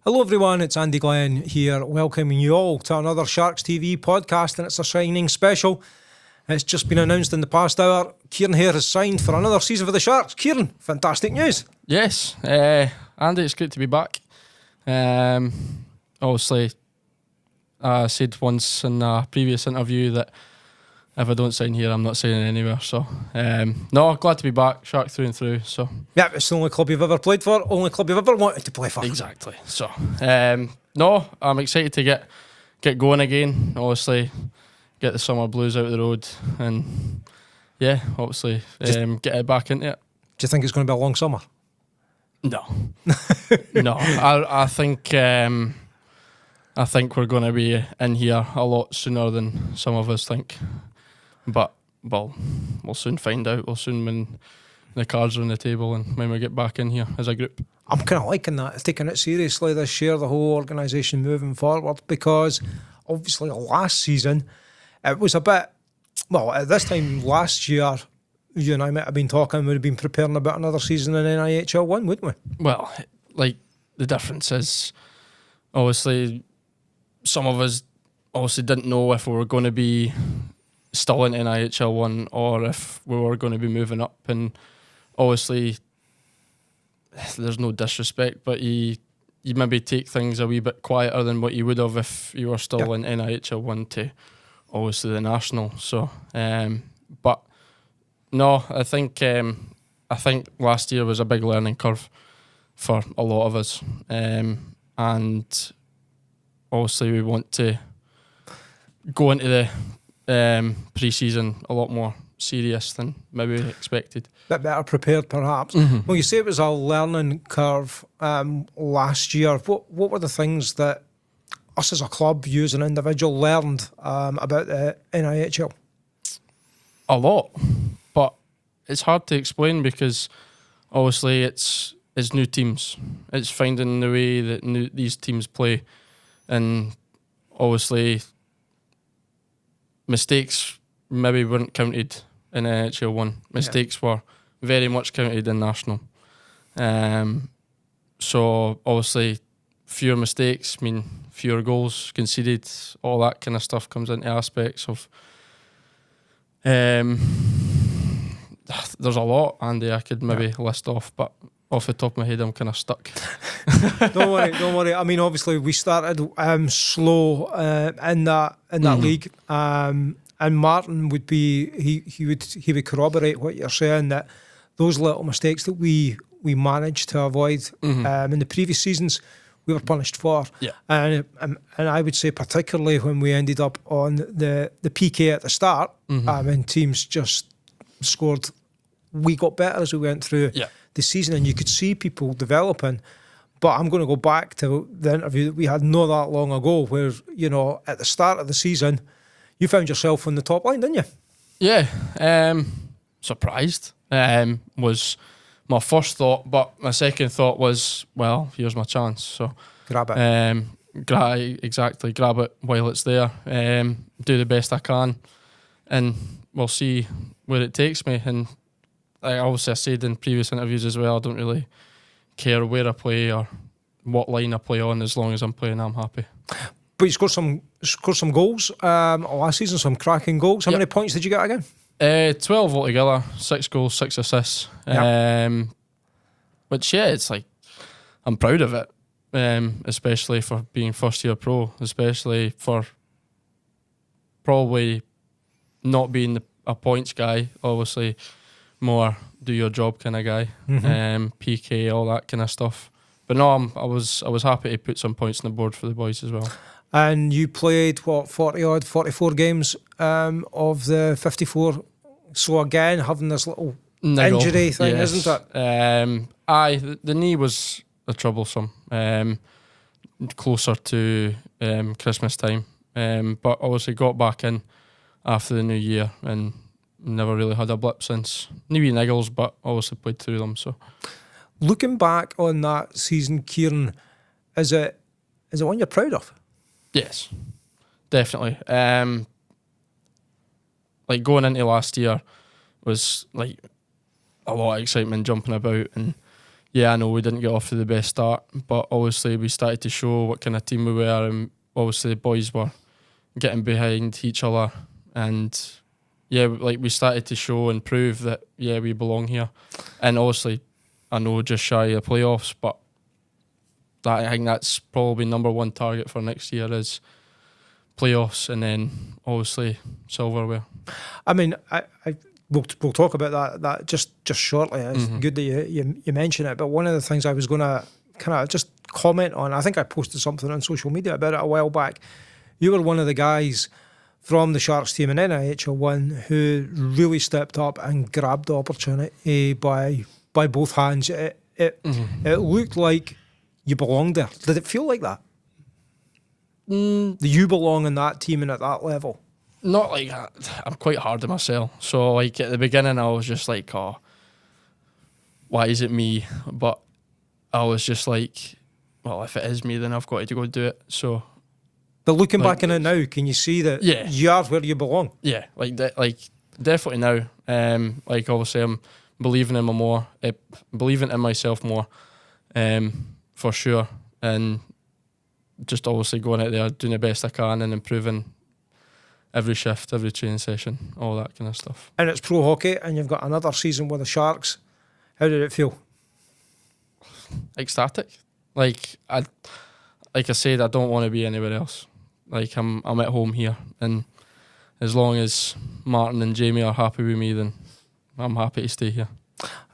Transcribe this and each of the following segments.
Hello everyone, it's Andy Glenn here, welcoming you all to another Sharks TV podcast, and it's a signing special. It's just been announced in the past hour, Kieran Hair has signed for another season for the Sharks. Kieran, fantastic news. Yes, Andy, it's great to be back. Obviously, I said once in a previous interview that if I don't sign here, I'm not signing anywhere. So, no, glad to be back, Shark through and through. So, Yeah, it's the only club you've ever played for, only club you've ever wanted to play for. Exactly. So, no, I'm excited to get going again. Obviously, get the summer blues out of the road, and yeah, obviously, get it back into it. Do you think it's going to be a long summer? No, no. I think we're going to be in here a lot sooner than some of us think. But we'll soon find out. We'll soon when the cards are on the table and when we get back in here as a group. I'm kind of liking that, taking it seriously this year, the whole organisation moving forward, because obviously last season it was a bit, well, at this time last year, you and I might have been talking, we'd have been preparing about another season in NIHL 1, wouldn't we? Well, like, the difference is, obviously, some of us obviously didn't know if we were going to be still in NIHL 1 or if we were going to be moving up. And obviously, there's no disrespect, but you maybe take things a wee bit quieter than what you would have if you were still in NIHL 1 to obviously the national. So, but no, I think last year was a big learning curve for a lot of us, and obviously we want to go into the pre-season a lot more serious than maybe we expected. Bit better prepared, perhaps. Mm-hmm. Well, you say it was a learning curve last year. What were the things that us as a club, you as an individual, learned about the NIHL? A lot, but it's hard to explain because obviously it's new teams. It's finding the way that these teams play, and obviously mistakes maybe weren't counted in NHL 1. Mistakes were very much counted in national. So obviously fewer mistakes mean fewer goals conceded. All that kind of stuff comes into aspects of. There's a lot, Andy, I could maybe list off, but off the top of my head, I'm kind of stuck. Don't worry. I mean, obviously, we started slow in that league, and Martin would be he would corroborate what you're saying, that those little mistakes that we managed to avoid in the previous seasons, we were punished for. Yeah. And I would say particularly when we ended up on the PK at the start, and teams just scored. We got better as we went through the season, and you could see people developing. But I'm going to go back to the interview that we had not that long ago, where, you know, at the start of the season, you found yourself on the top line, didn't you? Yeah. Surprised was my first thought, but my second thought was, well, here's my chance. So grab it. Grab it while it's there. Do the best I can, and we'll see where it takes me. And I said in previous interviews as well, I don't really care where I play or what line I play on, as long as I'm playing, I'm happy. But you scored some goals last season, some cracking goals. How many points did you get again? 12 altogether, 6 goals, 6 assists. Which, it's like, I'm proud of it, especially for being first year pro, especially for probably not being a points guy, obviously more do your job kind of guy, PK, all that kind of stuff. But no, I was happy to put some points on the board for the boys as well. And you played, 44 games of the 54. So again, having this little injury thing, isn't it? The knee was a troublesome, closer to Christmas time. But obviously got back in after the new year and never really had a blip since. New niggles, but obviously played through them. So, looking back on that season, Kieran, is it one you're proud of? Yes, definitely. Like going into last year was like a lot of excitement, jumping about, and yeah, I know we didn't get off to the best start, but obviously we started to show what kind of team we were, and obviously the boys were getting behind each other, and yeah, like we started to show and prove that yeah, we belong here. And obviously I know just shy of the playoffs, but I think that's probably number one target for next year is playoffs, and then obviously silverware. I mean, we'll talk about that just shortly. It's good that you mention it. But one of the things I was going to kind of just comment on, I think I posted something on social media about it a while back. You were one of the guys from the Sharks team in NIHL 1 who really stepped up and grabbed the opportunity by both hands. It looked like you belonged there. Did it feel like that? Do you belong in that team and at that level? Not like that. I'm quite hard on myself. So like at the beginning I was just like, oh, why is it me? But I was just like, well, if it is me, then I've got to go do it. So, but looking back in it now, can you see that you are where you belong? Yeah, like definitely now. Like obviously I'm believing in believing in myself more, for sure, and just obviously going out there doing the best I can and improving every shift, every training session, all that kind of stuff. And it's pro hockey, and you've got another season with the Sharks. How did it feel? Ecstatic. Like I said, I don't want to be anywhere else. Like I'm at home here, and as long as Martin and Jamie are happy with me, then I'm happy to stay here.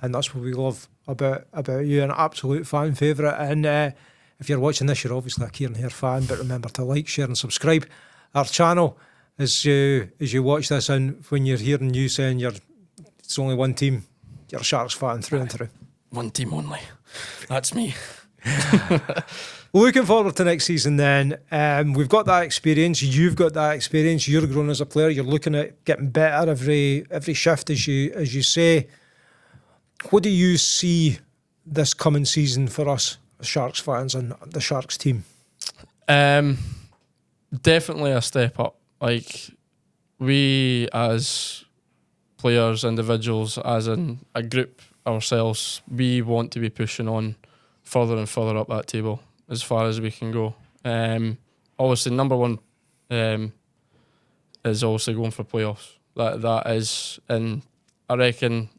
And that's what we love about you, an absolute fan favourite. And if you're watching this, you're obviously a Kieran Hair fan, but remember to like, share and subscribe our channel as you watch this. And when you're hearing you saying it's only one team, you're a Sharks fan through and through. One team only. That's me. Looking forward to next season then. We've got that experience. You've got that experience. You're growing as a player. You're looking at getting better every shift, as you say. What do you see this coming season for us as Sharks fans and the Sharks team? Definitely a step up. Like we as players, individuals, as in a group ourselves, we want to be pushing on further and further up that table as far as we can go. Obviously, number one is obviously going for playoffs. That is, and I reckon,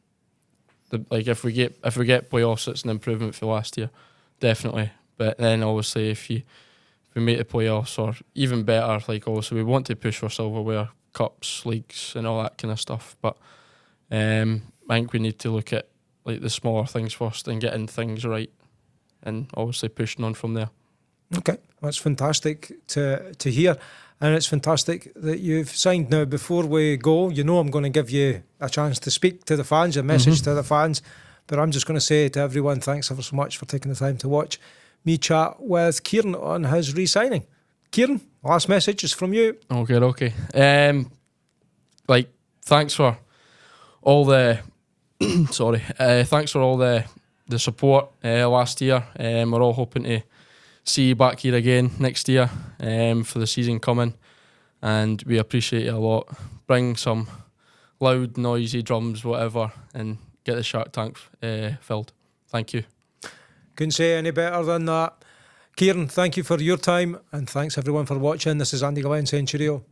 if we get playoffs, it's an improvement for last year, definitely. But then obviously, if we make the playoffs, or even better, like obviously we want to push for silverware, cups, leagues, and all that kind of stuff. But I think we need to look at like the smaller things first and getting things right, and obviously pushing on from there. Okay, that's fantastic to hear, and it's fantastic that you've signed. Now, before we go, I'm going to give you a chance to speak to the fans, a message to the fans, but I'm just going to say to everyone, thanks ever so much for taking the time to watch me chat with Kieran on his re-signing. Kieran, last message is from you. Okay. Thanks for all the thanks for all the support last year. We're all hoping to see you back here again next year for the season coming, and we appreciate it a lot. Bring some loud, noisy drums, whatever, and get the Shark Tank filled. Thank you. Couldn't say any better than that. Kieran, thank you for your time, and thanks everyone for watching. This is Andy Glenn saying cheerio.